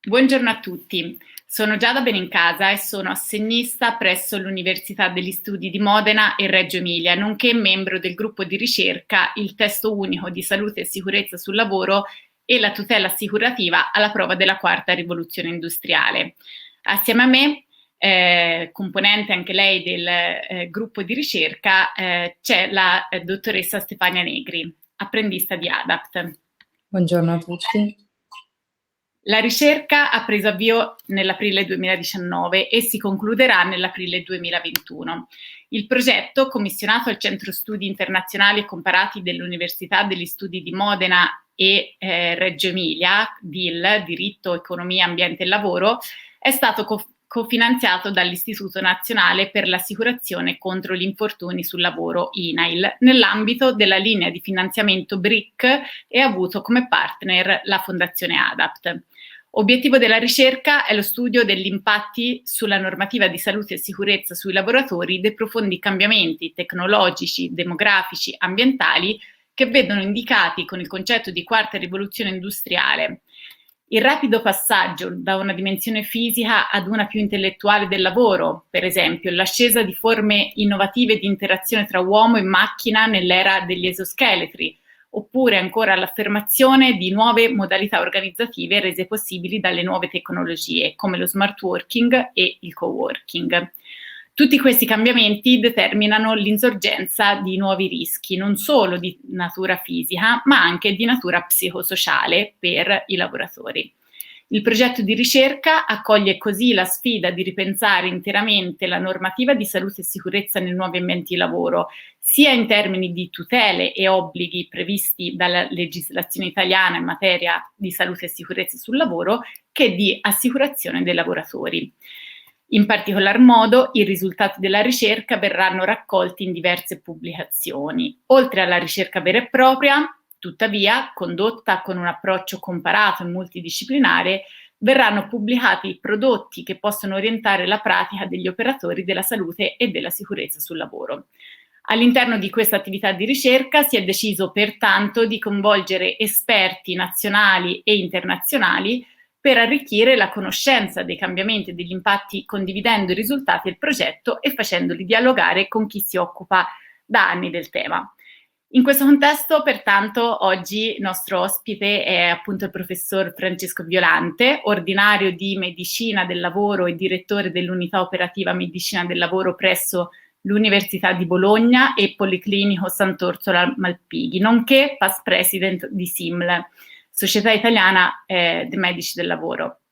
Buongiorno a tutti, sono Giada Benincasa e sono assegnista presso l'Università degli Studi di Modena e Reggio Emilia, nonché membro del gruppo di ricerca Il Testo Unico di Salute e Sicurezza sul Lavoro e la tutela assicurativa alla prova della quarta rivoluzione industriale. Assieme a me, componente anche lei del gruppo di ricerca, c'è la dottoressa Stefania Negri, apprendista di ADAPT. Buongiorno a tutti. La ricerca ha preso avvio nell'aprile 2019 e si concluderà nell'aprile 2021. Il progetto, commissionato al Centro Studi Internazionali e Comparati dell'Università degli Studi di Modena e Reggio Emilia, DIL, Diritto, Economia, Ambiente e Lavoro, è stato cofinanziato dall'Istituto Nazionale per l'Assicurazione contro gli Infortuni sul Lavoro, INAIL, nell'ambito della linea di finanziamento BRIC e ha avuto come partner la Fondazione ADAPT. Obiettivo della ricerca è lo studio degli impatti sulla normativa di salute e sicurezza sui lavoratori dei profondi cambiamenti tecnologici, demografici, ambientali che vedono indicati con il concetto di quarta rivoluzione industriale. Il rapido passaggio da una dimensione fisica ad una più intellettuale del lavoro, per esempio l'ascesa di forme innovative di interazione tra uomo e macchina nell'era degli esoscheletri, oppure ancora l'affermazione di nuove modalità organizzative rese possibili dalle nuove tecnologie, come lo smart working e il coworking. Tutti questi cambiamenti determinano l'insorgenza di nuovi rischi, non solo di natura fisica, ma anche di natura psicosociale per i lavoratori. Il progetto di ricerca accoglie così la sfida di ripensare interamente la normativa di salute e sicurezza nei nuovi ambienti di lavoro, sia in termini di tutele e obblighi previsti dalla legislazione italiana in materia di salute e sicurezza sul lavoro, che di assicurazione dei lavoratori. In particolar modo, i risultati della ricerca verranno raccolti in diverse pubblicazioni. Oltre alla ricerca vera e propria, tuttavia, condotta con un approccio comparato e multidisciplinare, verranno pubblicati prodotti che possono orientare la pratica degli operatori della salute e della sicurezza sul lavoro. All'interno di questa attività di ricerca si è deciso pertanto di coinvolgere esperti nazionali e internazionali per arricchire la conoscenza dei cambiamenti e degli impatti, condividendo i risultati del progetto e facendoli dialogare con chi si occupa da anni del tema. In questo contesto, pertanto, oggi il nostro ospite è appunto il professor Francesco Violante, ordinario di Medicina del Lavoro e direttore dell'Unità Operativa Medicina del Lavoro presso l'Università di Bologna e Policlinico Sant'Orsola Malpighi, nonché past president di SIML, Società Italiana dei Medici del Lavoro.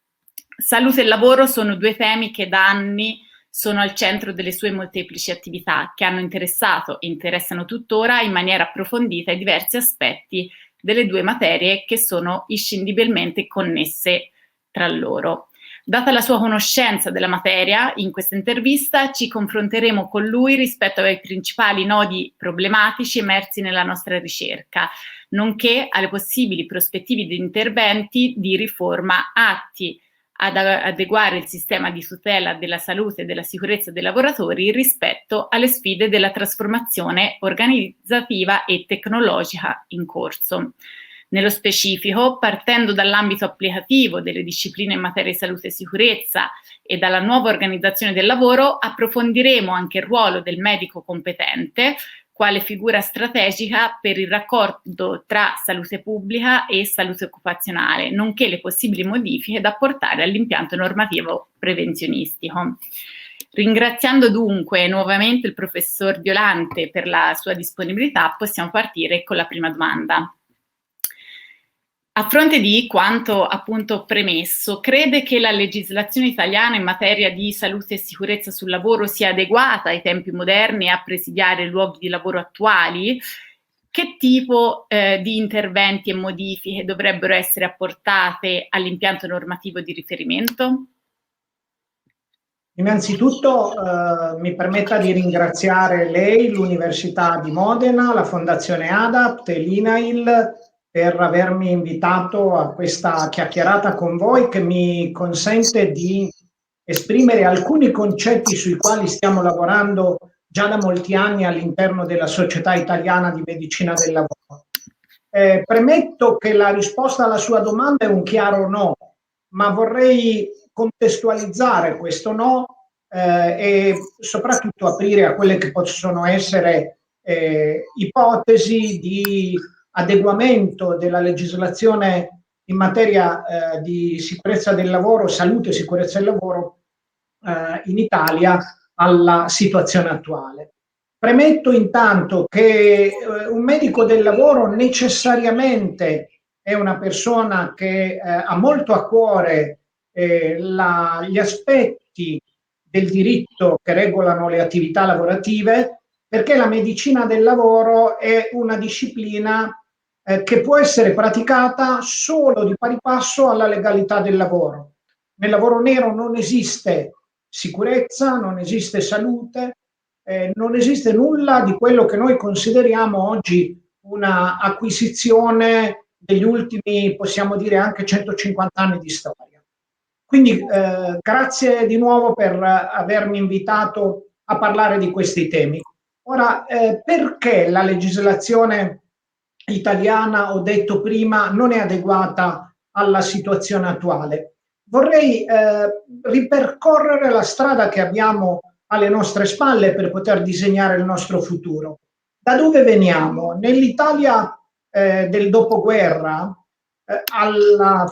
Salute e lavoro sono due temi che da anni sono al centro delle sue molteplici attività, che hanno interessato e interessano tuttora in maniera approfondita i diversi aspetti delle due materie che sono inscindibilmente connesse tra loro. Data la sua conoscenza della materia, in questa intervista ci confronteremo con lui rispetto ai principali nodi problematici emersi nella nostra ricerca, nonché alle possibili prospettive di interventi di riforma atti ad adeguare il sistema di tutela della salute e della sicurezza dei lavoratori rispetto alle sfide della trasformazione organizzativa e tecnologica in corso. Nello specifico, partendo dall'ambito applicativo delle discipline in materia di salute e sicurezza e dalla nuova organizzazione del lavoro, approfondiremo anche il ruolo del medico competente, quale figura strategica per il raccordo tra salute pubblica e salute occupazionale, nonché le possibili modifiche da apportare all'impianto normativo prevenzionistico. Ringraziando dunque nuovamente il professor Violante per la sua disponibilità, possiamo partire con la prima domanda. A fronte di quanto appunto premesso, crede che la legislazione italiana in materia di salute e sicurezza sul lavoro sia adeguata ai tempi moderni e a presidiare i luoghi di lavoro attuali? Che tipo di interventi e modifiche dovrebbero essere apportate all'impianto normativo di riferimento? Innanzitutto mi permetta di ringraziare lei, l'Università di Modena, la Fondazione ADAPT e l'INAIL per avermi invitato a questa chiacchierata con voi che mi consente di esprimere alcuni concetti sui quali stiamo lavorando già da molti anni all'interno della Società Italiana di Medicina del Lavoro. Premetto che la risposta alla sua domanda è un chiaro no, ma vorrei contestualizzare questo no e soprattutto aprire a quelle che possono essere ipotesi di adeguamento della legislazione in materia di sicurezza del lavoro, salute e sicurezza del lavoro in Italia alla situazione attuale. Premetto intanto che un medico del lavoro necessariamente è una persona che ha molto a cuore gli aspetti del diritto che regolano le attività lavorative, perché la medicina del lavoro è una disciplina che può essere praticata solo di pari passo alla legalità del lavoro. Nel lavoro nero non esiste sicurezza, non esiste salute, non esiste nulla di quello che noi consideriamo oggi una acquisizione degli ultimi, possiamo dire, anche 150 anni di storia. Quindi grazie di nuovo per avermi invitato a parlare di questi temi. Ora, perché la legislazione italiana, ho detto prima, non è adeguata alla situazione attuale? Vorrei ripercorrere la strada che abbiamo alle nostre spalle per poter disegnare il nostro futuro. Da dove veniamo? Nell'Italia del dopoguerra,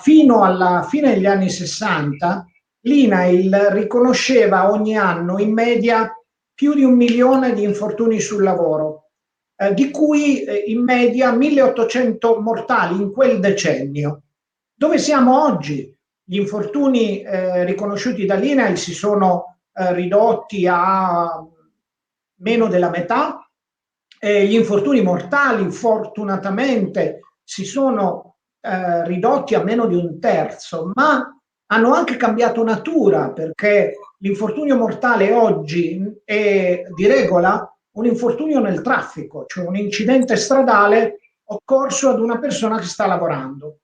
fino alla fine degli anni 60, l'INAIL riconosceva ogni anno in media più di 1 milione di infortuni sul lavoro, di cui in media 1800 mortali in quel decennio. Dove siamo oggi? Gli infortuni riconosciuti dall'INAIL si sono ridotti a meno della metà, gli infortuni mortali fortunatamente si sono ridotti a meno di 1/3, ma hanno anche cambiato natura, perché l'infortunio mortale oggi è di regola un infortunio nel traffico, cioè un incidente stradale occorso ad una persona che sta lavorando.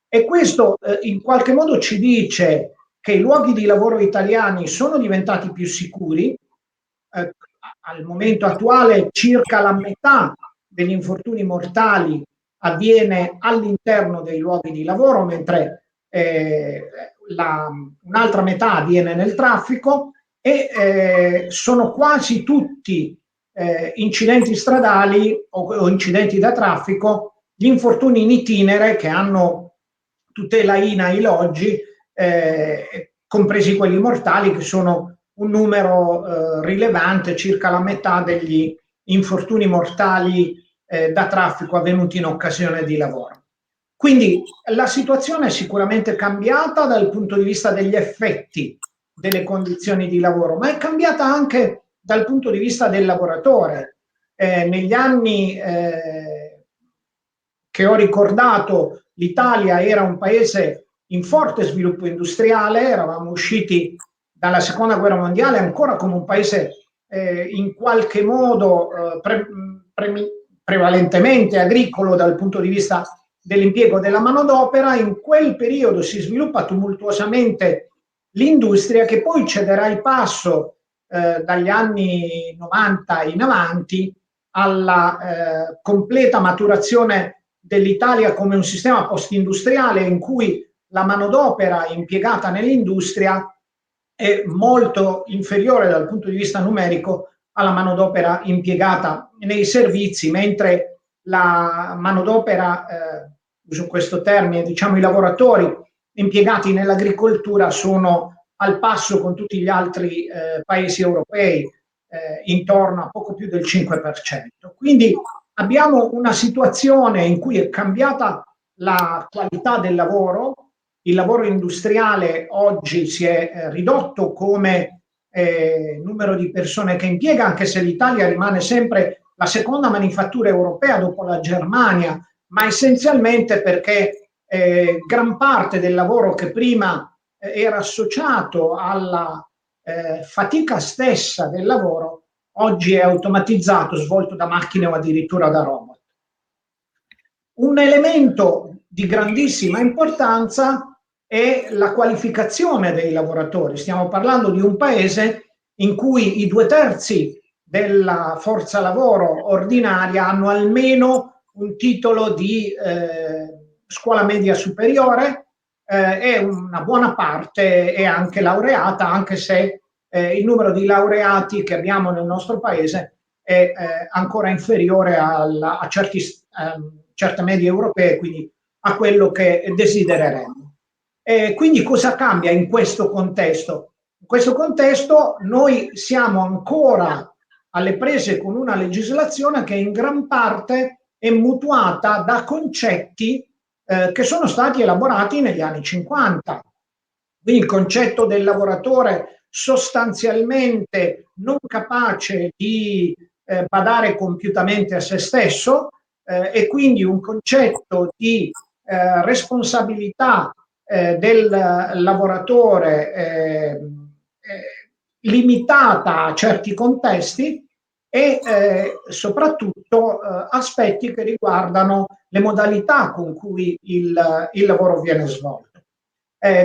E questo in qualche modo ci dice che i luoghi di lavoro italiani sono diventati più sicuri. Al momento attuale circa la metà degli infortuni mortali avviene all'interno dei luoghi di lavoro, mentre un'altra metà avviene nel traffico, e sono quasi tutti incidenti stradali o incidenti da traffico, gli infortuni in itinere che hanno tutela INAIL oggi, compresi quelli mortali, che sono un numero rilevante, circa la metà degli infortuni mortali da traffico avvenuti in occasione di lavoro. Quindi la situazione è sicuramente cambiata dal punto di vista degli effetti delle condizioni di lavoro, ma è cambiata anche dal punto di vista del lavoratore. Negli anni che ho ricordato, l'Italia era un paese in forte sviluppo industriale, eravamo usciti dalla seconda guerra mondiale ancora come un paese in qualche modo prevalentemente agricolo dal punto di vista dell'impiego della manodopera. In quel periodo si sviluppa tumultuosamente l'industria, che poi cederà il passo dagli anni 90 in avanti alla completa maturazione dell'Italia come un sistema post-industriale in cui la manodopera impiegata nell'industria è molto inferiore dal punto di vista numerico alla manodopera impiegata nei servizi, mentre la manodopera, uso questo termine, diciamo i lavoratori impiegati nell'agricoltura sono al passo con tutti gli altri paesi europei, intorno a poco più del 5%. Quindi abbiamo una situazione in cui è cambiata la qualità del lavoro. Il lavoro industriale oggi si è ridotto come numero di persone che impiega, anche se l'Italia rimane sempre la seconda manifattura europea dopo la Germania, ma essenzialmente perché gran parte del lavoro che prima era associato alla fatica stessa del lavoro oggi è automatizzato, svolto da macchine o addirittura da robot. Un elemento di grandissima importanza è la qualificazione dei lavoratori. Stiamo parlando di un paese in cui i 2/3 della forza lavoro ordinaria hanno almeno un titolo di scuola media superiore, e una buona parte è anche laureata, anche se il numero di laureati che abbiamo nel nostro paese è ancora inferiore a certe medie europee, quindi a quello che desidereremmo. Quindi cosa cambia in questo contesto? In questo contesto noi siamo ancora alle prese con una legislazione che in gran parte è mutuata da concetti che sono stati elaborati negli anni 50. Quindi il concetto del lavoratore sostanzialmente non capace di badare compiutamente a se stesso e quindi un concetto di responsabilità del lavoratore limitata a certi contesti e soprattutto aspetti che riguardano le modalità con cui il lavoro viene svolto.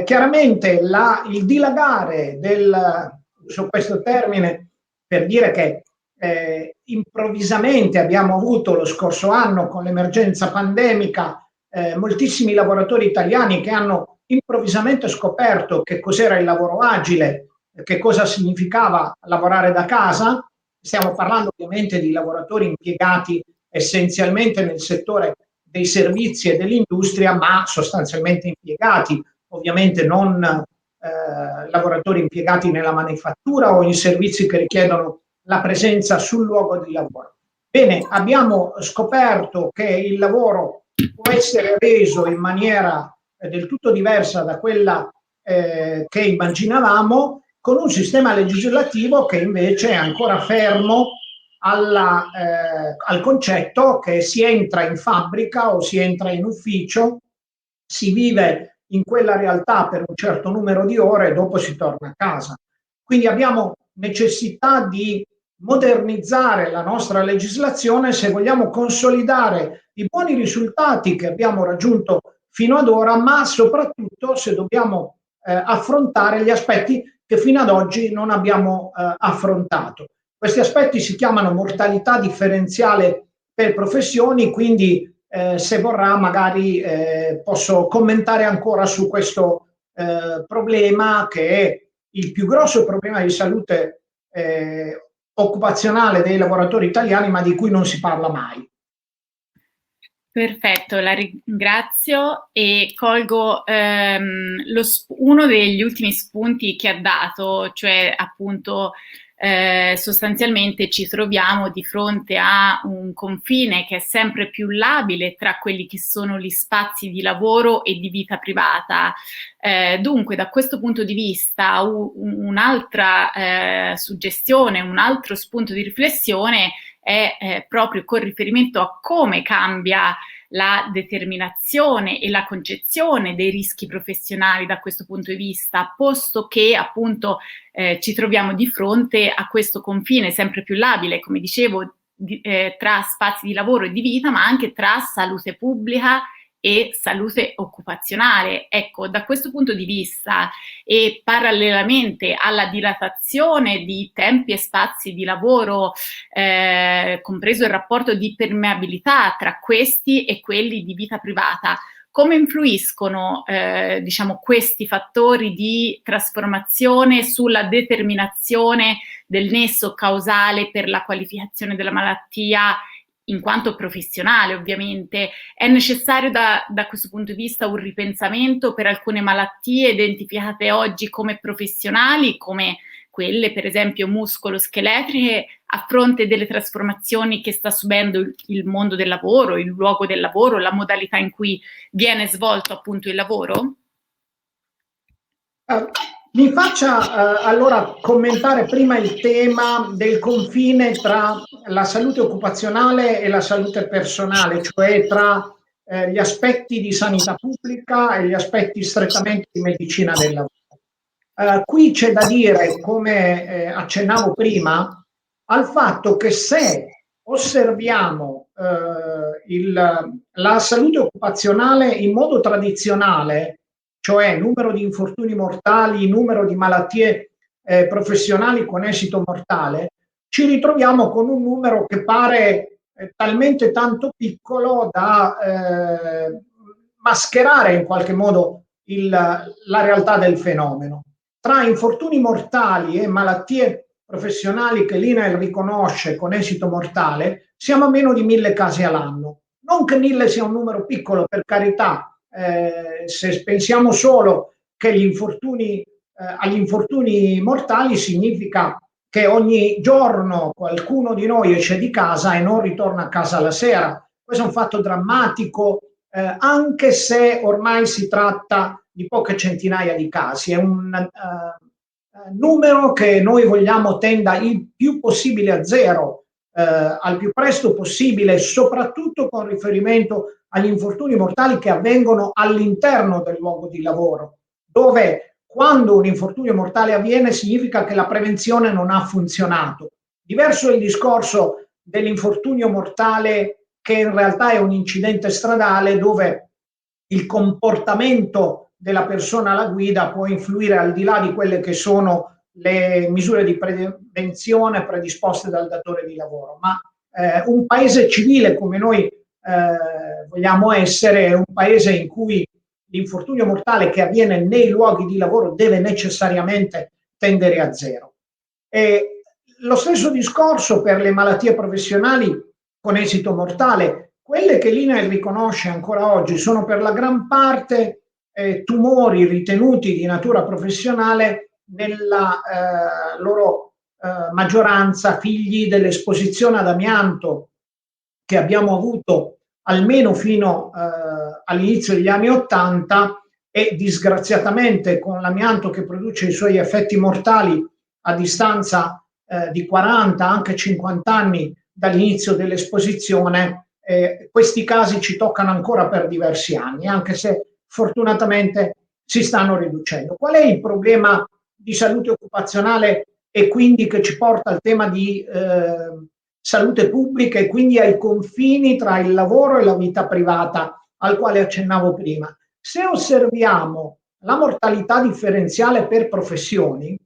Chiaramente il dilagare su questo termine per dire che improvvisamente abbiamo avuto lo scorso anno con l'emergenza pandemica moltissimi lavoratori italiani che hanno improvvisamente scoperto che cos'era il lavoro agile, che cosa significava lavorare da casa. Stiamo parlando ovviamente di lavoratori impiegati essenzialmente nel settore dei servizi e dell'industria, ma sostanzialmente impiegati, ovviamente non lavoratori impiegati nella manifattura o in servizi che richiedono la presenza sul luogo di lavoro. Bene, abbiamo scoperto che il lavoro può essere reso in maniera del tutto diversa da quella che immaginavamo, con un sistema legislativo che invece è ancora fermo al concetto che si entra in fabbrica o si entra in ufficio, si vive in quella realtà per un certo numero di ore e dopo si torna a casa. Quindi abbiamo necessità di modernizzare la nostra legislazione se vogliamo consolidare i buoni risultati che abbiamo raggiunto fino ad ora, ma soprattutto se dobbiamo affrontare gli aspetti che fino ad oggi non abbiamo affrontato. Questi aspetti si chiamano mortalità differenziale per professioni, quindi se vorrà magari posso commentare ancora su questo problema, che è il più grosso problema di salute occupazionale dei lavoratori italiani, ma di cui non si parla mai. Perfetto, la ringrazio e colgo uno degli ultimi spunti che ha dato, cioè appunto sostanzialmente ci troviamo di fronte a un confine che è sempre più labile tra quelli che sono gli spazi di lavoro e di vita privata. Dunque, da questo punto di vista, un'altra suggestione, un altro spunto di riflessione è proprio con riferimento a come cambia la determinazione e la concezione dei rischi professionali da questo punto di vista, posto che appunto ci troviamo di fronte a questo confine sempre più labile, come dicevo, tra spazi di lavoro e di vita, ma anche tra salute pubblica e salute occupazionale. Ecco, da questo punto di vista e parallelamente alla dilatazione di tempi e spazi di lavoro, compreso il rapporto di permeabilità tra questi e quelli di vita privata, come influiscono diciamo, questi fattori di trasformazione sulla determinazione del nesso causale per la qualificazione della malattia in quanto professionale? Ovviamente è necessario da questo punto di vista un ripensamento per alcune malattie identificate oggi come professionali, come quelle per esempio muscoloscheletriche, a fronte delle trasformazioni che sta subendo il mondo del lavoro, il luogo del lavoro, la modalità in cui viene svolto appunto il lavoro? Mi faccia allora commentare prima il tema del confine tra la salute occupazionale e la salute personale, cioè tra gli aspetti di sanità pubblica e gli aspetti strettamente di medicina del lavoro. Qui c'è da dire, come accennavo prima, al fatto che se osserviamo la salute occupazionale in modo tradizionale, cioè numero di infortuni mortali, numero di malattie professionali con esito mortale, ci ritroviamo con un numero che pare talmente tanto piccolo da mascherare in qualche modo la realtà del fenomeno. Tra infortuni mortali e malattie professionali che l'INAIL riconosce con esito mortale, siamo a meno di 1000 casi all'anno. Non che 1000 sia un numero piccolo, per carità, se pensiamo solo che agli infortuni mortali significa che ogni giorno qualcuno di noi esce di casa e non ritorna a casa la sera. Questo è un fatto drammatico, anche se ormai si tratta di poche centinaia di casi. È un numero che noi vogliamo tenda il più possibile a zero, al più presto possibile, soprattutto con riferimento agli infortuni mortali che avvengono all'interno del luogo di lavoro, dove quando un infortunio mortale avviene significa che la prevenzione non ha funzionato. Diverso è il discorso dell'infortunio mortale che in realtà è un incidente stradale dove il comportamento della persona alla guida può influire al di là di quelle che sono le misure di prevenzione predisposte dal datore di lavoro. Ma un paese civile come noi vogliamo essere è un paese in cui l'infortunio mortale che avviene nei luoghi di lavoro deve necessariamente tendere a zero. E lo stesso discorso per le malattie professionali con esito mortale. Quelle che l'INAIL riconosce ancora oggi sono per la gran parte tumori ritenuti di natura professionale nella loro maggioranza figli dell'esposizione ad amianto che abbiamo avuto almeno fino all'inizio degli anni '80 e disgraziatamente con l'amianto che produce i suoi effetti mortali a distanza di 40, anche 50 anni dall'inizio dell'esposizione, questi casi ci toccano ancora per diversi anni, anche se fortunatamente si stanno riducendo. Qual è il problema di salute occupazionale e quindi che ci porta al tema di salute pubblica e quindi ai confini tra il lavoro e la vita privata al quale accennavo prima? Se osserviamo la mortalità differenziale per professioni,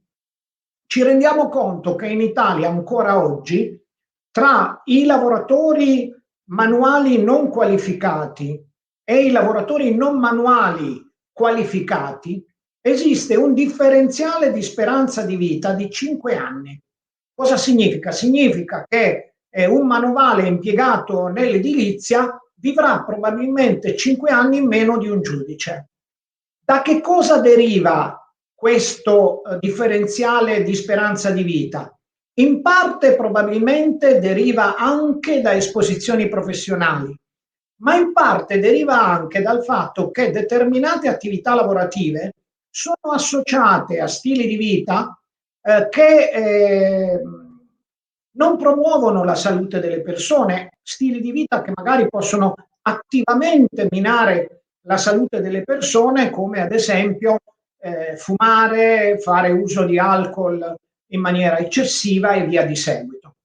ci rendiamo conto che in Italia ancora oggi tra i lavoratori manuali non qualificati e i lavoratori non manuali qualificati esiste un differenziale di speranza di vita di 5 anni. Cosa significa? Significa che un manovale impiegato nell'edilizia vivrà probabilmente 5 anni in meno di un giudice. Da che cosa deriva questo differenziale di speranza di vita? In parte probabilmente deriva anche da esposizioni professionali, ma in parte deriva anche dal fatto che determinate attività lavorative sono associate a stili di vita che non promuovono la salute delle persone, stili di vita che magari possono attivamente minare la salute delle persone, come ad esempio fumare, fare uso di alcol in maniera eccessiva e via di seguito.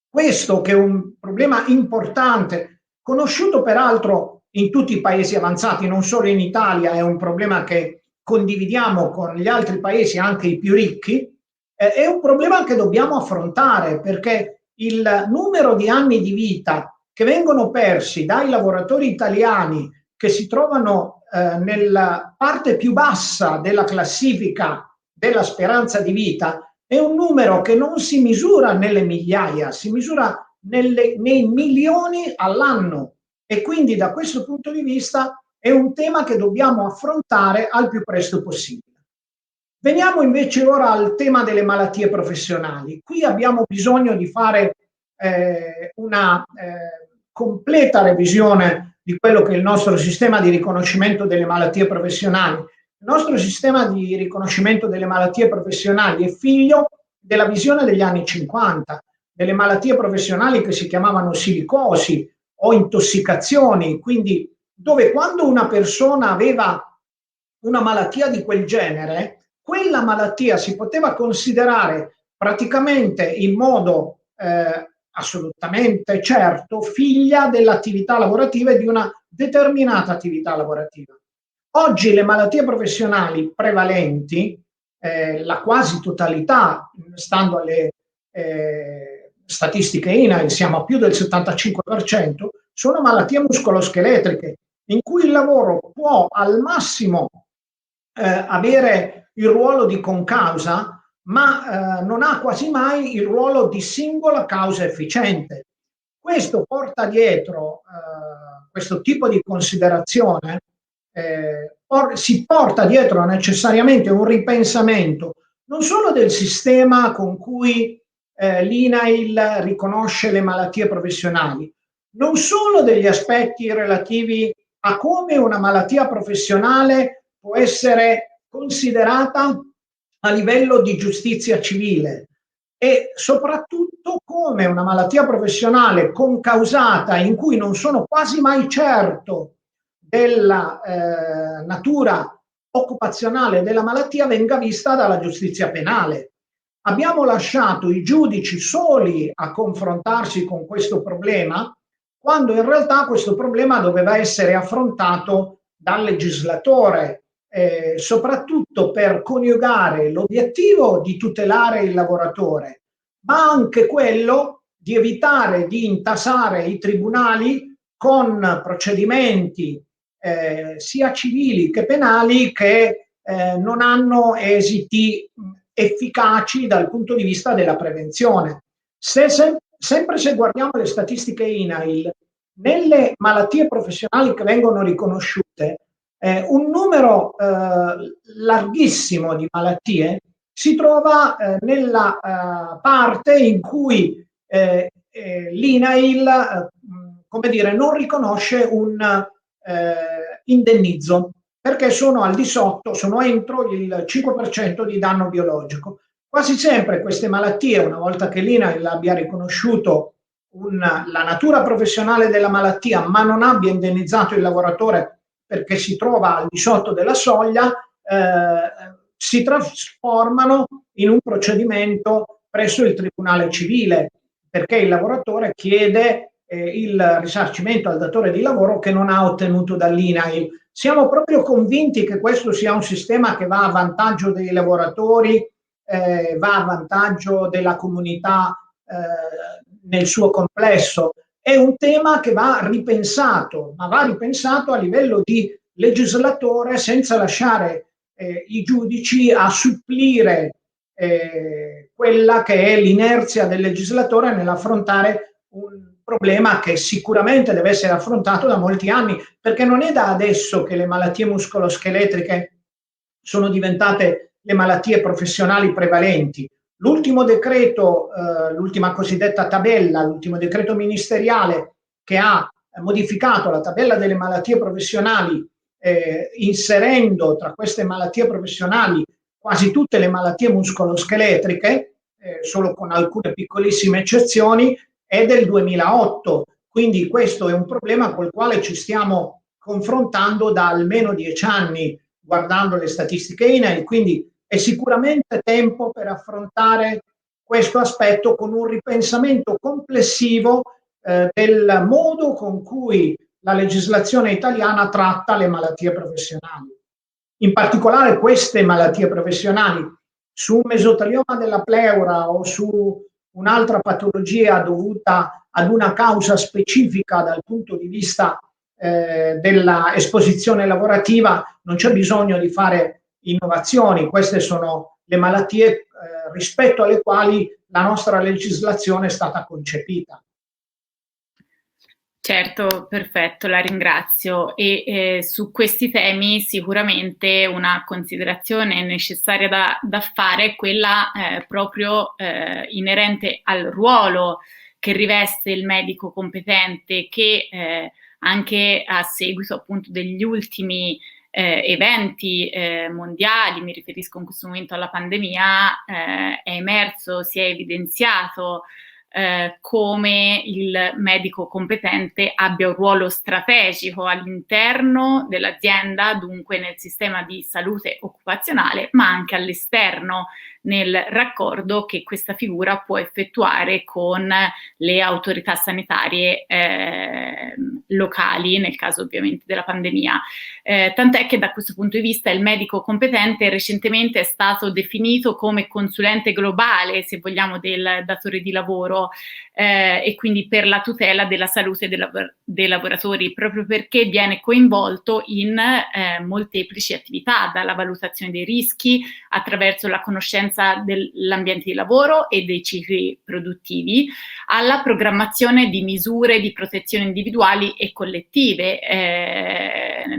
Questo, che è un problema importante, conosciuto peraltro in tutti i paesi avanzati, non solo in Italia, è un problema che condividiamo con gli altri paesi, anche i più ricchi, è un problema che dobbiamo affrontare, perché il numero di anni di vita che vengono persi dai lavoratori italiani che si trovano nella parte più bassa della classifica della speranza di vita è un numero che non si misura nelle migliaia, si misura nei milioni all'anno, e quindi da questo punto di vista è un tema che dobbiamo affrontare al più presto possibile. Veniamo invece ora al tema delle malattie professionali. Qui abbiamo bisogno di fare una completa revisione di quello che è il nostro sistema di riconoscimento delle malattie professionali. Il nostro sistema di riconoscimento delle malattie professionali è figlio della visione degli anni 50, delle malattie professionali che si chiamavano silicosi o intossicazioni, quindi dove quando una persona aveva una malattia di quel genere, quella malattia si poteva considerare praticamente in modo assolutamente certo figlia dell'attività lavorativa e di una determinata attività lavorativa. Oggi le malattie professionali prevalenti, la quasi totalità, stando alle statistiche INAIL, siamo a più del 75%, sono malattie muscoloscheletriche, in cui il lavoro può al massimo avere il ruolo di concausa, ma non ha quasi mai il ruolo di singola causa efficiente. Questo porta dietro, questo tipo di considerazione, si porta dietro necessariamente un ripensamento non solo del sistema con cui l'INAIL riconosce le malattie professionali, non solo degli aspetti relativi a come una malattia professionale può essere considerata a livello di giustizia civile e soprattutto come una malattia professionale concausata in cui non sono quasi mai certo della natura occupazionale della malattia venga vista dalla giustizia penale. Abbiamo lasciato i giudici soli a confrontarsi con questo problema, quando in realtà questo problema doveva essere affrontato dal legislatore, soprattutto per coniugare l'obiettivo di tutelare il lavoratore, ma anche quello di evitare di intasare i tribunali con procedimenti sia civili che penali che non hanno esiti efficaci dal punto di vista della prevenzione. Sempre se guardiamo le statistiche INAIL, nelle malattie professionali che vengono riconosciute, un numero larghissimo di malattie si trova nella parte in cui l'INAIL come dire, non riconosce un indennizzo, perché sono al di sotto, sono entro il 5% di danno biologico. Quasi sempre queste malattie, una volta che l'INAIL abbia riconosciuto la natura professionale della malattia, ma non abbia indennizzato il lavoratore perché si trova al di sotto della soglia, si trasformano in un procedimento presso il tribunale civile, perché il lavoratore chiede il risarcimento al datore di lavoro che non ha ottenuto dall'INAIL. Siamo proprio convinti che questo sia un sistema che va a vantaggio dei lavoratori, va a vantaggio della comunità nel suo complesso. È un tema che va ripensato, ma va ripensato a livello di legislatore senza lasciare i giudici a supplire quella che è l'inerzia del legislatore nell'affrontare un problema che sicuramente deve essere affrontato da molti anni, perché non è da adesso che le malattie muscoloscheletriche sono diventate le malattie professionali prevalenti. L'ultimo decreto, l'ultima cosiddetta tabella, l'ultimo decreto ministeriale che ha modificato la tabella delle malattie professionali, inserendo tra queste malattie professionali quasi tutte le malattie muscoloscheletriche, solo con alcune piccolissime eccezioni, è del 2008. Quindi questo è un problema col quale ci stiamo confrontando da almeno 10 anni, guardando le statistiche INAIL, quindi è sicuramente tempo per affrontare questo aspetto con un ripensamento complessivo del modo con cui la legislazione italiana tratta le malattie professionali. In particolare queste malattie professionali, su un mesotelioma della pleura o su un'altra patologia dovuta ad una causa specifica dal punto di vista della esposizione lavorativa, non c'è bisogno di fare innovazioni. Queste sono le malattie rispetto alle quali la nostra legislazione è stata concepita. Certo, perfetto, la ringrazio. E su questi temi sicuramente una considerazione necessaria da fare è quella proprio inerente al ruolo che riveste il medico competente, che anche a seguito appunto degli ultimi eventi mondiali, mi riferisco in questo momento alla pandemia, è emerso, si è evidenziato come il medico competente abbia un ruolo strategico all'interno dell'azienda, dunque nel sistema di salute occupazionale, ma anche all'esterno nel raccordo che questa figura può effettuare con le autorità sanitarie locali, nel caso ovviamente della pandemia. Tant'è che da questo punto di vista il medico competente recentemente è stato definito come consulente globale, se vogliamo, del datore di lavoro, e quindi per la tutela della salute dei lavoratori, proprio perché viene coinvolto in molteplici attività, dalla valutazione dei rischi attraverso la conoscenza dell'ambiente di lavoro e dei cicli produttivi, alla programmazione di misure di protezione individuali e collettive,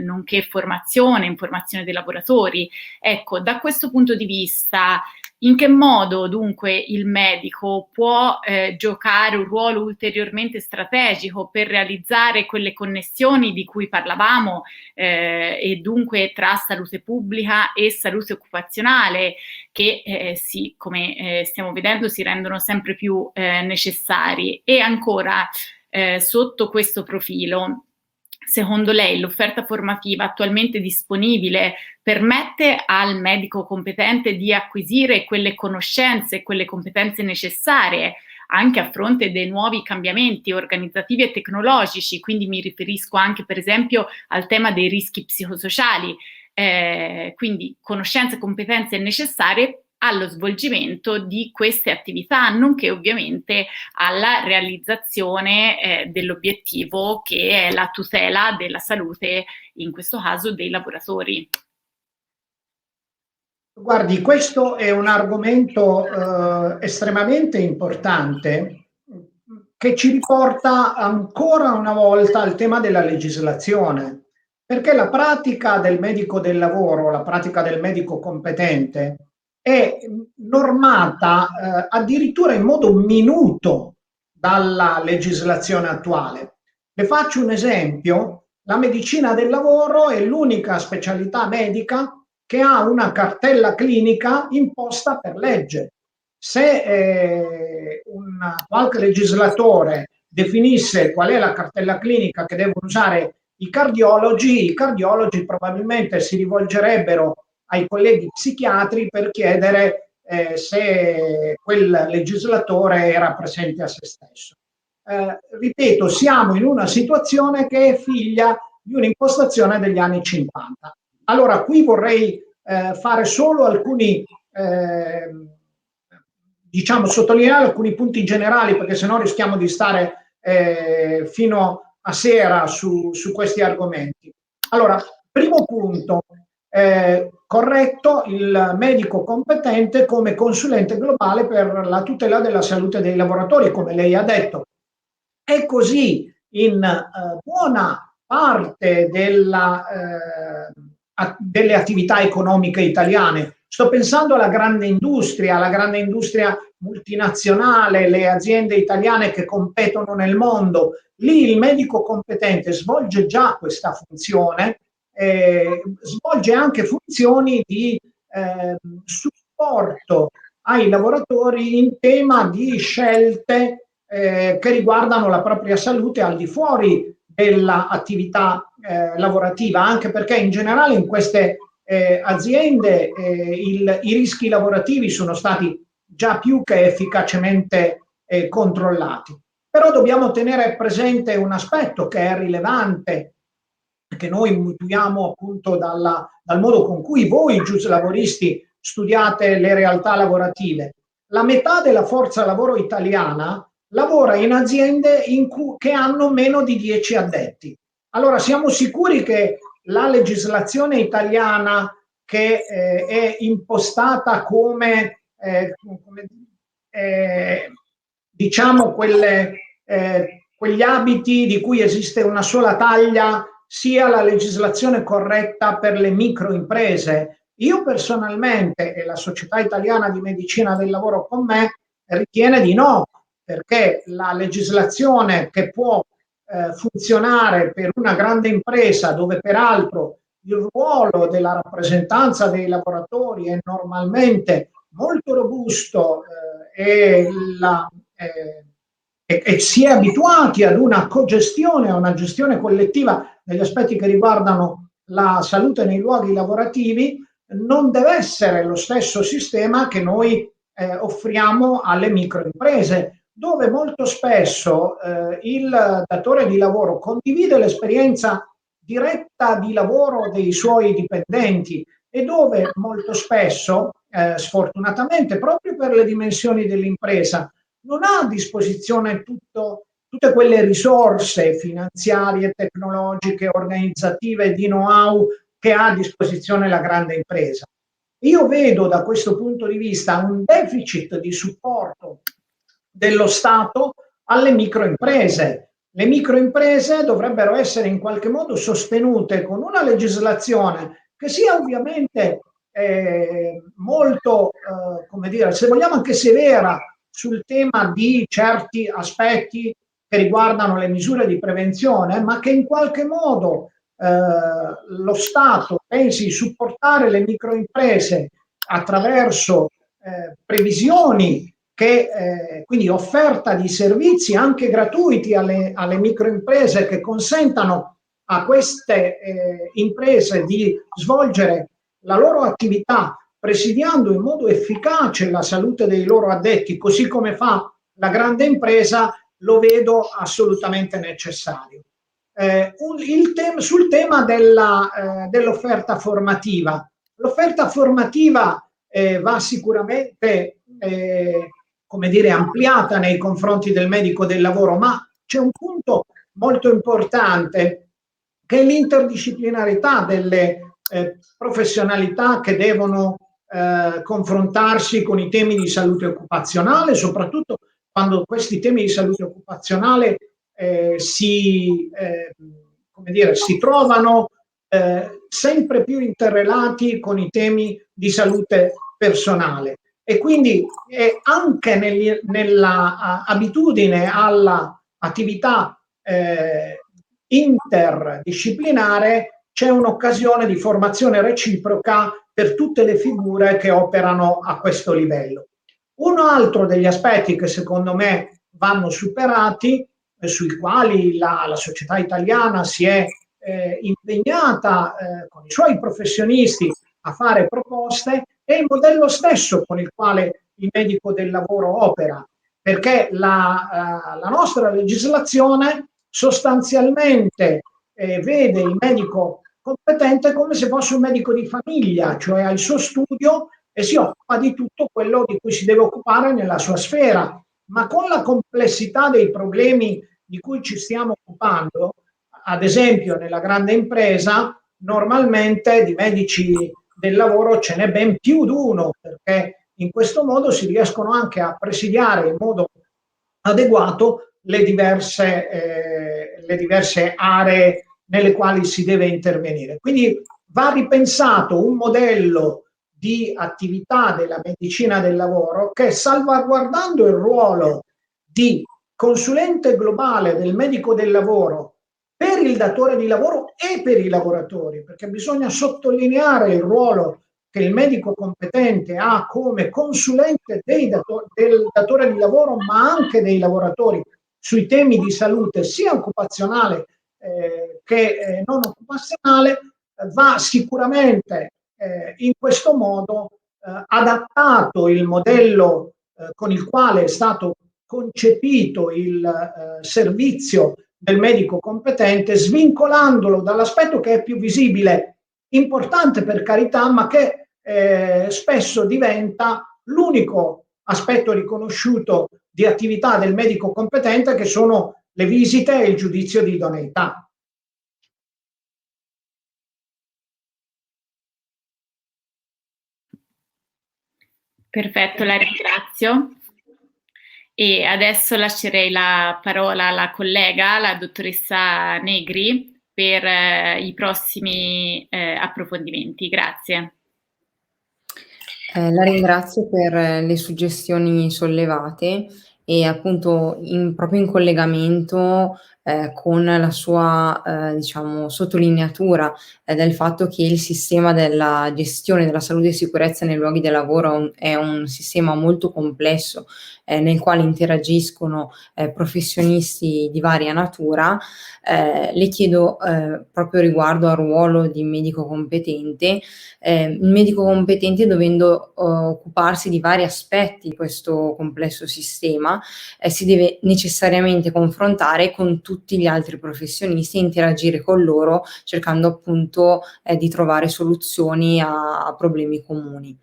nonché formazione, informazione dei lavoratori. Ecco, da questo punto di vista, in che modo dunque il medico può giocare un ruolo ulteriormente strategico per realizzare quelle connessioni di cui parlavamo, e dunque tra salute pubblica e salute occupazionale, che come stiamo vedendo si rendono sempre più necessari? E ancora, sotto questo profilo, secondo lei l'offerta formativa attualmente disponibile permette al medico competente di acquisire quelle conoscenze, quelle competenze necessarie anche a fronte dei nuovi cambiamenti organizzativi e tecnologici? Quindi mi riferisco anche per esempio al tema dei rischi psicosociali, quindi conoscenze e competenze necessarie allo svolgimento di queste attività, nonché ovviamente alla realizzazione dell'obiettivo che è la tutela della salute, in questo caso dei lavoratori. Guardi, questo è un argomento estremamente importante che ci riporta ancora una volta al tema della legislazione, perché la pratica del medico del lavoro, la pratica del medico competente è normata addirittura in modo minuto dalla legislazione attuale. Le faccio un esempio: la medicina del lavoro è l'unica specialità medica che ha una cartella clinica imposta per legge. Se qualche legislatore definisse qual è la cartella clinica che devono usare i cardiologi probabilmente si rivolgerebbero ai colleghi psichiatri per chiedere se quel legislatore era presente a se stesso. Ripeto, siamo in una situazione che è figlia di un'impostazione degli anni 50. Allora, qui vorrei fare solo alcuni, sottolineare alcuni punti generali, perché sennò rischiamo di stare fino a sera su questi argomenti. Allora, primo punto, corretto il medico competente come consulente globale per la tutela della salute dei lavoratori, come lei ha detto. È così in buona parte delle attività economiche italiane. Sto pensando alla grande industria multinazionale, le aziende italiane che competono nel mondo. Lì il medico competente svolge già questa funzione, svolge anche funzioni di supporto ai lavoratori in tema di scelte che riguardano la propria salute al di fuori dell'attività lavorativa, anche perché in generale in queste aziende i rischi lavorativi sono stati già più che efficacemente controllati. Però dobbiamo tenere presente un aspetto che è rilevante, che noi mutuiamo appunto dal modo con cui voi giuslavoristi studiate le realtà lavorative. La metà della forza lavoro italiana lavora in aziende che hanno meno di 10 addetti. Allora siamo sicuri che la legislazione italiana, che è impostata come diciamo quegli abiti di cui esiste una sola taglia, sia la legislazione corretta per le microimprese? Io personalmente, e la Società Italiana di Medicina del Lavoro con me, ritiene di no, perché la legislazione che può funzionare per una grande impresa, dove peraltro il ruolo della rappresentanza dei lavoratori è normalmente molto robusto e si è abituati ad una cogestione, a una gestione collettiva degli aspetti che riguardano la salute nei luoghi lavorativi, non deve essere lo stesso sistema che noi offriamo alle microimprese, dove molto spesso il datore di lavoro condivide l'esperienza diretta di lavoro dei suoi dipendenti e dove molto spesso, sfortunatamente, proprio per le dimensioni dell'impresa, non ha a disposizione tutte quelle risorse finanziarie, tecnologiche, organizzative, di know-how che ha a disposizione la grande impresa. Io vedo da questo punto di vista un deficit di supporto dello Stato alle microimprese. Le microimprese dovrebbero essere in qualche modo sostenute con una legislazione che sia ovviamente molto, come dire, se vogliamo anche severa sul tema di certi aspetti che riguardano le misure di prevenzione, ma che in qualche modo lo Stato pensi di supportare le microimprese attraverso previsioni quindi offerta di servizi anche gratuiti alle microimprese che consentano a queste imprese di svolgere la loro attività presidiando in modo efficace la salute dei loro addetti, così come fa la grande impresa, lo vedo assolutamente necessario. Sul tema dell'offerta formativa. L'offerta formativa va sicuramente come dire, ampliata nei confronti del medico del lavoro, ma c'è un punto molto importante che è l'interdisciplinarità delle professionalità che devono confrontarsi con i temi di salute occupazionale, soprattutto quando questi temi di salute occupazionale si trovano sempre più interrelati con i temi di salute personale. E quindi anche nella abitudine all'attività interdisciplinare c'è un'occasione di formazione reciproca per tutte le figure che operano a questo livello. Un altro degli aspetti che secondo me vanno superati, sui quali la società italiana si è impegnata con i suoi professionisti a fare proposte, è il modello stesso con il quale il medico del lavoro opera, perché la nostra legislazione sostanzialmente vede il medico competente come se fosse un medico di famiglia, cioè ha il suo studio e si occupa di tutto quello di cui si deve occupare nella sua sfera, ma con la complessità dei problemi di cui ci stiamo occupando, ad esempio nella grande impresa, normalmente di medici del lavoro ce n'è ben più di uno, perché in questo modo si riescono anche a presidiare in modo adeguato le diverse aree nelle quali si deve intervenire. Quindi va ripensato un modello di attività della medicina del lavoro che, salvaguardando il ruolo di consulente globale del medico del lavoro per il datore di lavoro e per i lavoratori, perché bisogna sottolineare il ruolo che il medico competente ha come consulente del datore di lavoro, ma anche dei lavoratori sui temi di salute sia occupazionale che non occupazionale, va sicuramente in questo modo adattato il modello con il quale è stato concepito il servizio del medico competente, svincolandolo dall'aspetto che è più visibile, importante per carità, ma che spesso diventa l'unico aspetto riconosciuto di attività del medico competente, che sono le visite e il giudizio di idoneità. Perfetto, la ringrazio. E adesso lascerei la parola alla collega, la dottoressa Negri, per i prossimi approfondimenti. Grazie. La ringrazio per le suggestioni sollevate e appunto proprio in collegamento con la sua diciamo sottolineatura del fatto che il sistema della gestione della salute e sicurezza nei luoghi di lavoro è un sistema molto complesso nel quale interagiscono professionisti di varia natura. Le chiedo proprio riguardo al ruolo di medico competente, il medico competente, dovendo occuparsi di vari aspetti di questo complesso sistema, si deve necessariamente confrontare con tutti tutti gli altri professionisti e interagire con loro cercando appunto di trovare soluzioni a problemi comuni.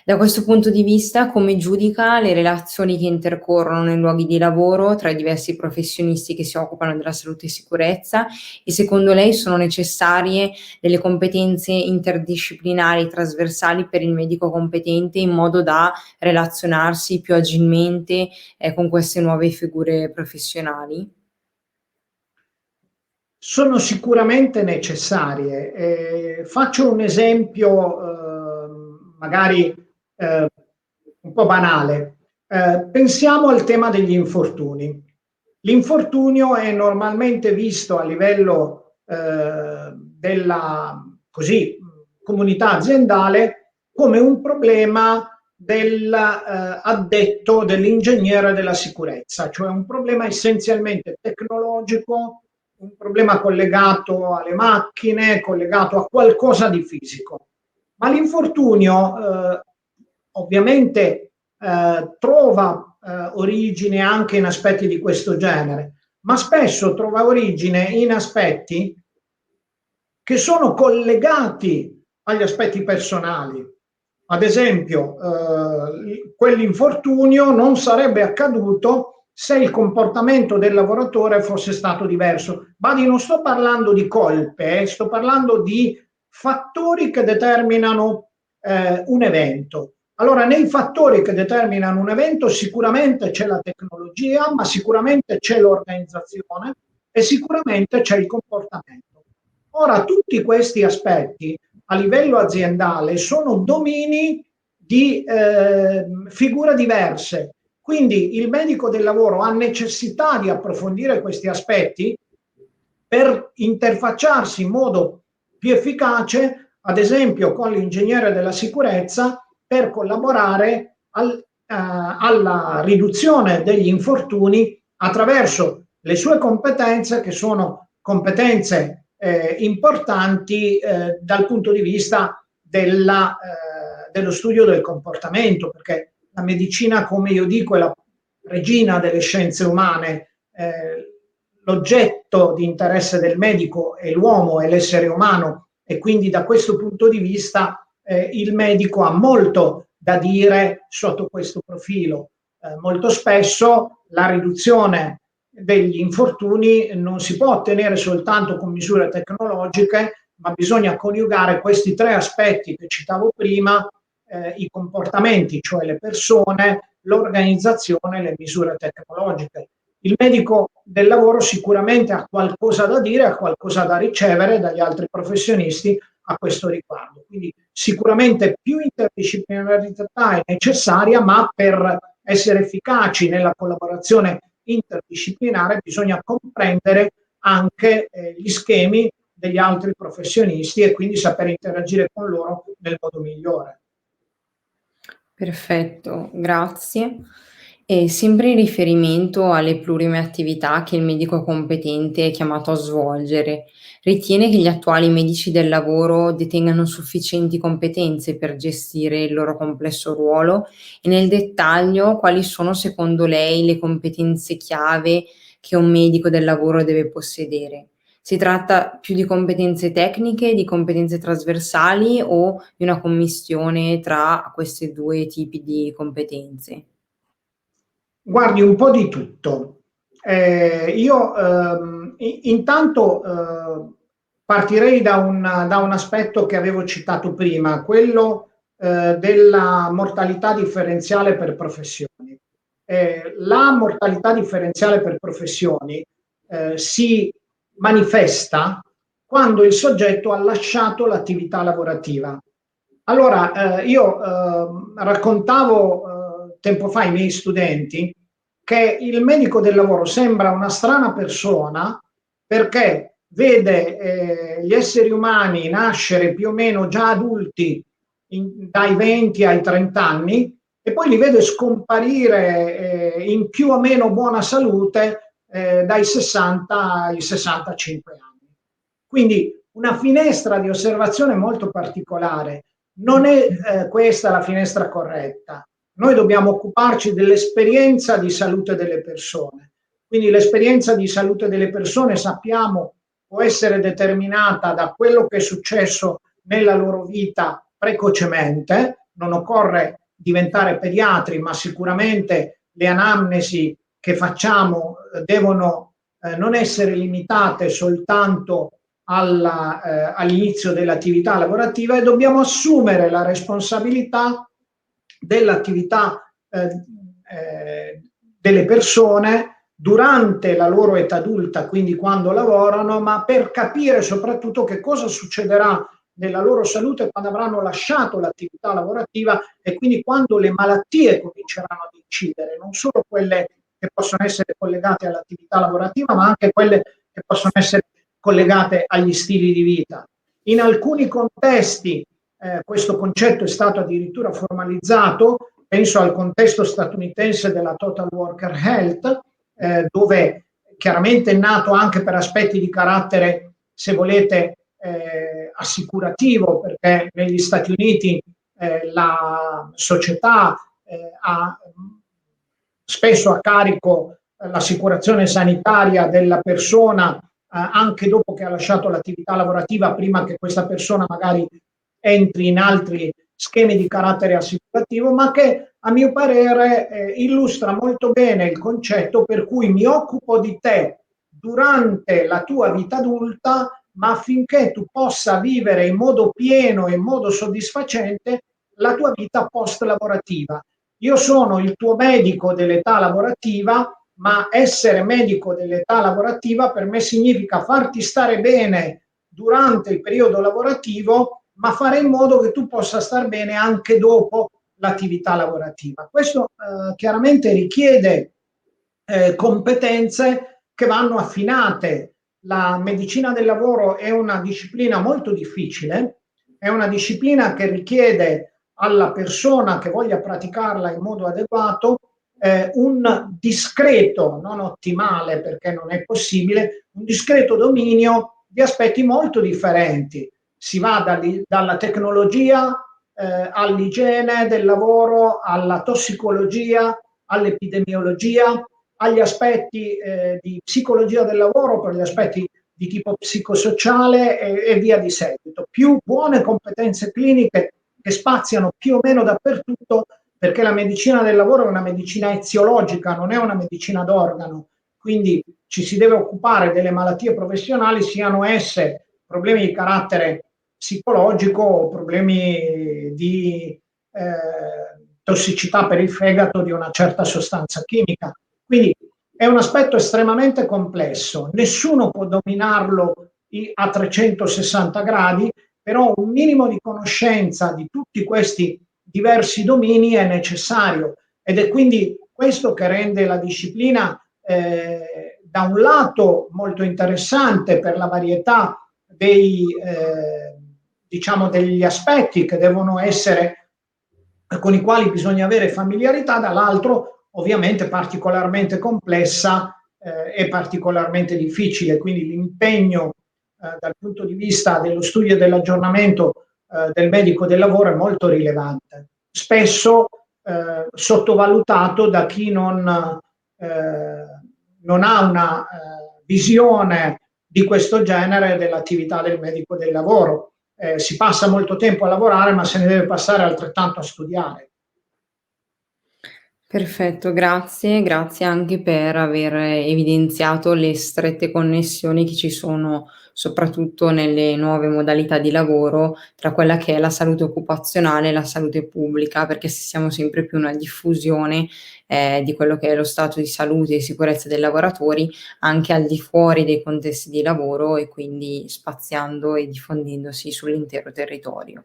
Da questo punto di vista, come giudica le relazioni che intercorrono nei luoghi di lavoro tra i diversi professionisti che si occupano della salute e sicurezza, e secondo lei sono necessarie delle competenze interdisciplinari trasversali per il medico competente in modo da relazionarsi più agilmente con queste nuove figure professionali? Sono sicuramente necessarie. Faccio un esempio magari un po' banale. Pensiamo al tema degli infortuni. L'infortunio è normalmente visto a livello della comunità aziendale come un problema dell'addetto, dell'ingegnere della sicurezza, cioè un problema essenzialmente tecnologico, un problema collegato alle macchine, collegato a qualcosa di fisico. Ma l'infortunio ovviamente trova origine anche in aspetti di questo genere, ma spesso trova origine in aspetti che sono collegati agli aspetti personali. Ad esempio, quell'infortunio non sarebbe accaduto se il comportamento del lavoratore fosse stato diverso. Badi, non sto parlando di colpe, sto parlando di fattori che determinano un evento. Allora, nei fattori che determinano un evento sicuramente c'è la tecnologia, ma sicuramente c'è l'organizzazione e sicuramente c'è il comportamento. Ora, tutti questi aspetti a livello aziendale sono domini di figure diverse. Quindi il medico del lavoro ha necessità di approfondire questi aspetti per interfacciarsi in modo più efficace, ad esempio con l'ingegnere della sicurezza, per collaborare alla riduzione degli infortuni attraverso le sue competenze, che sono competenze importanti dal punto di vista dello studio del comportamento, perché la medicina, come io dico, è la regina delle scienze umane. L'oggetto di interesse del medico è l'uomo, è l'essere umano, e quindi da questo punto di vista il medico ha molto da dire sotto questo profilo. Molto spesso la riduzione degli infortuni non si può ottenere soltanto con misure tecnologiche, ma bisogna coniugare questi tre aspetti che citavo prima, i comportamenti, cioè le persone, l'organizzazione e le misure tecnologiche. Il medico del lavoro sicuramente ha qualcosa da dire, ha qualcosa da ricevere dagli altri professionisti a questo riguardo. Quindi sicuramente più interdisciplinarità è necessaria, ma per essere efficaci nella collaborazione interdisciplinare bisogna comprendere anche gli schemi degli altri professionisti e quindi saper interagire con loro nel modo migliore. Perfetto, grazie. E sempre in riferimento alle plurime attività che il medico competente è chiamato a svolgere, ritiene che gli attuali medici del lavoro detengano sufficienti competenze per gestire il loro complesso ruolo? E nel dettaglio, quali sono secondo lei le competenze chiave che un medico del lavoro deve possedere? Si tratta più di competenze tecniche, di competenze trasversali o di una commistione tra questi due tipi di competenze? Guardi, un po' di tutto. Io intanto partirei da un aspetto che avevo citato prima, quello della mortalità differenziale per professioni. La mortalità differenziale per professioni si manifesta quando il soggetto ha lasciato l'attività lavorativa. Allora, io raccontavo tempo fa ai miei studenti che il medico del lavoro sembra una strana persona perché vede gli esseri umani nascere più o meno già adulti dai 20 ai 30 anni e poi li vede scomparire in più o meno buona salute dai 60 ai 65 anni. Quindi una finestra di osservazione molto particolare. Non è questa la finestra corretta. Noi dobbiamo occuparci dell'esperienza di salute delle persone. Quindi l'esperienza di salute delle persone, sappiamo, può essere determinata da quello che è successo nella loro vita precocemente. Non occorre diventare pediatri, ma sicuramente le anamnesi che facciamo devono non essere limitate soltanto all'inizio dell'attività lavorativa, e dobbiamo assumere la responsabilità dell'attività delle persone durante la loro età adulta, quindi quando lavorano, ma per capire soprattutto che cosa succederà nella loro salute quando avranno lasciato l'attività lavorativa, e quindi quando le malattie cominceranno ad incidere, non solo quelle che possono essere collegate all'attività lavorativa, ma anche quelle che possono essere collegate agli stili di vita. In alcuni contesti questo concetto è stato addirittura formalizzato, penso al contesto statunitense della Total Worker Health, dove chiaramente è nato anche per aspetti di carattere, se volete, assicurativo, perché negli Stati Uniti la società ha spesso a carico l'assicurazione sanitaria della persona anche dopo che ha lasciato l'attività lavorativa, prima che questa persona magari entri in altri schemi di carattere assicurativo, ma che a mio parere illustra molto bene il concetto per cui mi occupo di te durante la tua vita adulta, ma affinché tu possa vivere in modo pieno e in modo soddisfacente la tua vita post lavorativa. Io sono il tuo medico dell'età lavorativa, ma essere medico dell'età lavorativa per me significa farti stare bene durante il periodo lavorativo, ma fare in modo che tu possa star bene anche dopo l'attività lavorativa. Questo chiaramente richiede competenze che vanno affinate. La medicina del lavoro è una disciplina molto difficile, è una disciplina che richiede alla persona che voglia praticarla in modo adeguato un discreto, non ottimale perché non è possibile, un discreto dominio di aspetti molto differenti. Si va dalla tecnologia all'igiene del lavoro, alla tossicologia, all'epidemiologia, agli aspetti di psicologia del lavoro, per gli aspetti di tipo psicosociale e via di seguito. Più buone competenze cliniche che spaziano più o meno dappertutto, perché la medicina del lavoro è una medicina eziologica, non è una medicina d'organo, quindi ci si deve occupare delle malattie professionali, siano esse problemi di carattere psicologico o problemi di tossicità per il fegato di una certa sostanza chimica. Quindi è un aspetto estremamente complesso, nessuno può dominarlo a 360 gradi, però un minimo di conoscenza di tutti questi diversi domini è necessario, ed è quindi questo che rende la disciplina da un lato molto interessante per la varietà degli aspetti che devono essere, con i quali bisogna avere familiarità, dall'altro ovviamente particolarmente complessa e particolarmente difficile, quindi l'impegno dal punto di vista dello studio e dell'aggiornamento del medico del lavoro è molto rilevante, spesso sottovalutato da chi non ha una visione di questo genere dell'attività del medico del lavoro. Si passa molto tempo a lavorare, ma se ne deve passare altrettanto a studiare. Perfetto, grazie, grazie anche per aver evidenziato le strette connessioni che ci sono, soprattutto nelle nuove modalità di lavoro, tra quella che è la salute occupazionale e la salute pubblica, perché assistiamo sempre più a una diffusione di quello che è lo stato di salute e sicurezza dei lavoratori anche al di fuori dei contesti di lavoro, e quindi spaziando e diffondendosi sull'intero territorio.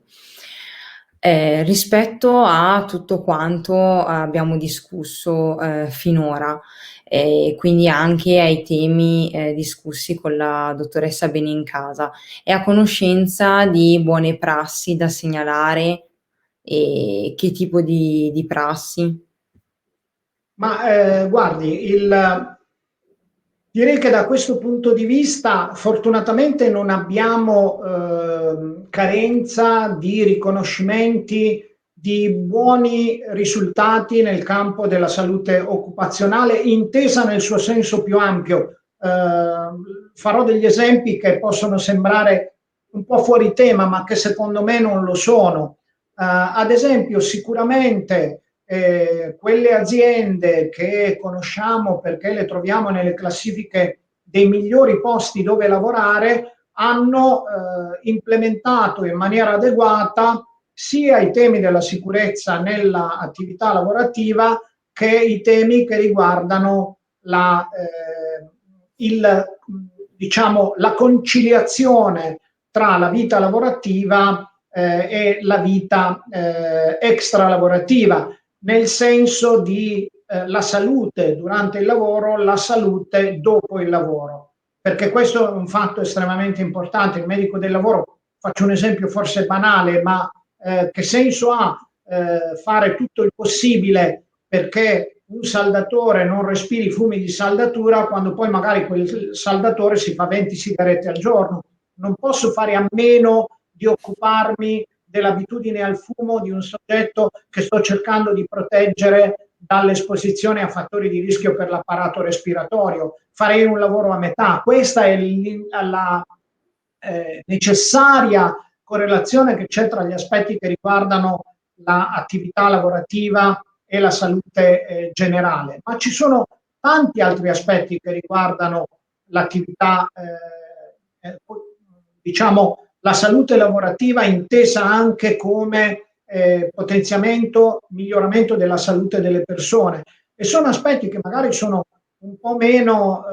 Rispetto a tutto quanto abbiamo discusso finora, quindi anche ai temi discussi con la dottoressa Benincasa, è a conoscenza di buone prassi da segnalare e che tipo di prassi? Ma guardi, direi che da questo punto di vista fortunatamente non abbiamo carenza di riconoscimenti di buoni risultati nel campo della salute occupazionale, intesa nel suo senso più ampio. Farò degli esempi che possono sembrare un po' fuori tema, ma che secondo me non lo sono. Ad esempio, sicuramente quelle aziende che conosciamo perché le troviamo nelle classifiche dei migliori posti dove lavorare hanno implementato in maniera adeguata sia i temi della sicurezza nell'attività lavorativa che i temi che riguardano la conciliazione tra la vita lavorativa e la vita extralavorativa, nel senso di la salute durante il lavoro, la salute dopo il lavoro, perché questo è un fatto estremamente importante. Il medico del lavoro, faccio un esempio forse banale, ma che senso ha fare tutto il possibile perché un saldatore non respiri fumi di saldatura quando poi magari quel saldatore si fa 20 sigarette al giorno? Non posso fare a meno di occuparmi dell'abitudine al fumo di un soggetto che sto cercando di proteggere dall'esposizione a fattori di rischio per l'apparato respiratorio. Farei un lavoro a metà. Questa è la necessaria correlazione che c'è tra gli aspetti che riguardano l'attività lavorativa e la salute generale. Ma ci sono tanti altri aspetti che riguardano l'attività, diciamo, la salute lavorativa intesa anche come potenziamento, miglioramento della salute delle persone, e sono aspetti che magari sono un po' meno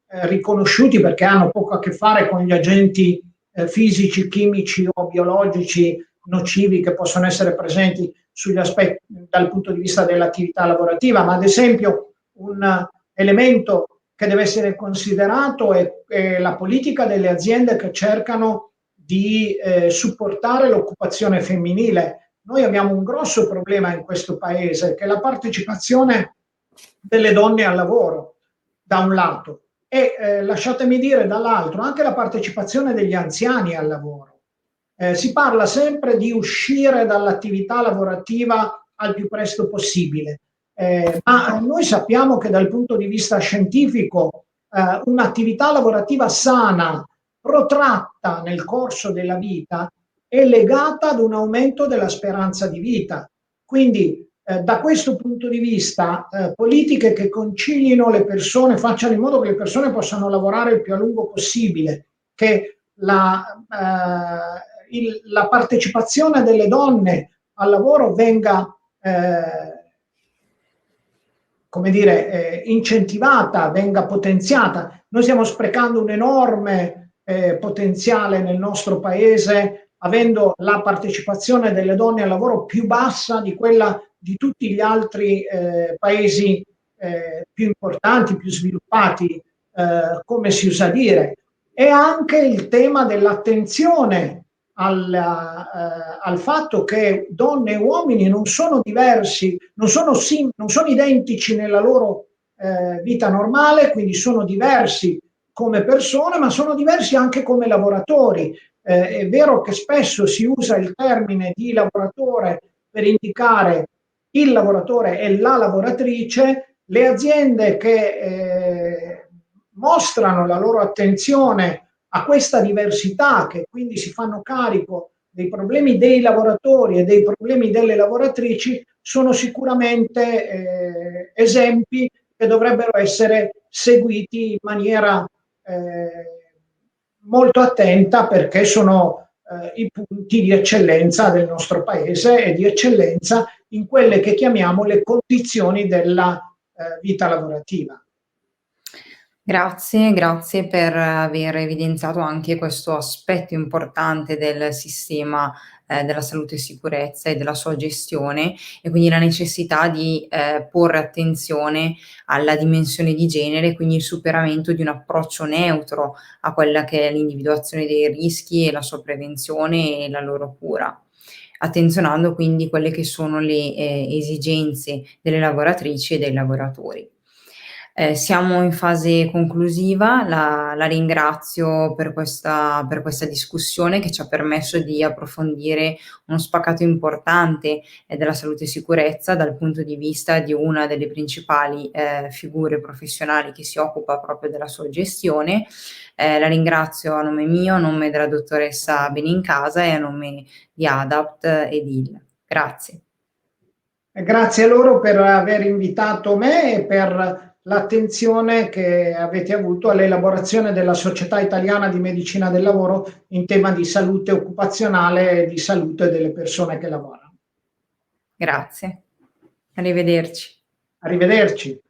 riconosciuti perché hanno poco a che fare con gli agenti fisici, chimici o biologici nocivi che possono essere presenti sugli aspetti dal punto di vista dell'attività lavorativa, ma ad esempio un elemento che deve essere considerato è la politica delle aziende che cercano di supportare l'occupazione femminile. Noi abbiamo un grosso problema in questo paese, che è la partecipazione delle donne al lavoro, da un lato, e lasciatemi dire dall'altro anche la partecipazione degli anziani al lavoro. Si parla sempre di uscire dall'attività lavorativa al più presto possibile, ma noi sappiamo che dal punto di vista scientifico un'attività lavorativa sana, protratta nel corso della vita, è legata ad un aumento della speranza di vita. Quindi da questo punto di vista, politiche che concilino le persone, facciano in modo che le persone possano lavorare il più a lungo possibile, che la partecipazione delle donne al lavoro venga incentivata, venga potenziata. Noi stiamo sprecando un enorme potenziale nel nostro paese, avendo la partecipazione delle donne al lavoro più bassa di quella di tutti gli altri paesi più importanti, più sviluppati, come si usa dire. E anche il tema dell'attenzione al fatto che donne e uomini non sono diversi, non sono identici nella loro vita normale, quindi sono diversi come persone, ma sono diversi anche come lavoratori. È vero che spesso si usa il termine di lavoratore per indicare il lavoratore e la lavoratrice. Le aziende che mostrano la loro attenzione a questa diversità, che quindi si fanno carico dei problemi dei lavoratori e dei problemi delle lavoratrici, sono sicuramente esempi che dovrebbero essere seguiti in maniera molto attenta, perché sono i punti di eccellenza del nostro paese e di eccellenza in quelle che chiamiamo le condizioni della vita lavorativa. Grazie per aver evidenziato anche questo aspetto importante del sistema della salute e sicurezza e della sua gestione, e quindi la necessità di porre attenzione alla dimensione di genere, quindi il superamento di un approccio neutro a quella che è l'individuazione dei rischi e la sua prevenzione e la loro cura, attenzionando quindi quelle che sono le esigenze delle lavoratrici e dei lavoratori. Siamo in fase conclusiva, la ringrazio per questa discussione che ci ha permesso di approfondire uno spaccato importante della salute e sicurezza dal punto di vista di una delle principali figure professionali che si occupa proprio della sua gestione. La ringrazio a nome mio, a nome della dottoressa Benincasa e a nome di ADAPT ed IL. Grazie. Grazie a loro per aver invitato me e per l'attenzione che avete avuto all'elaborazione della Società Italiana di Medicina del Lavoro in tema di salute occupazionale e di salute delle persone che lavorano. Grazie. Arrivederci. Arrivederci.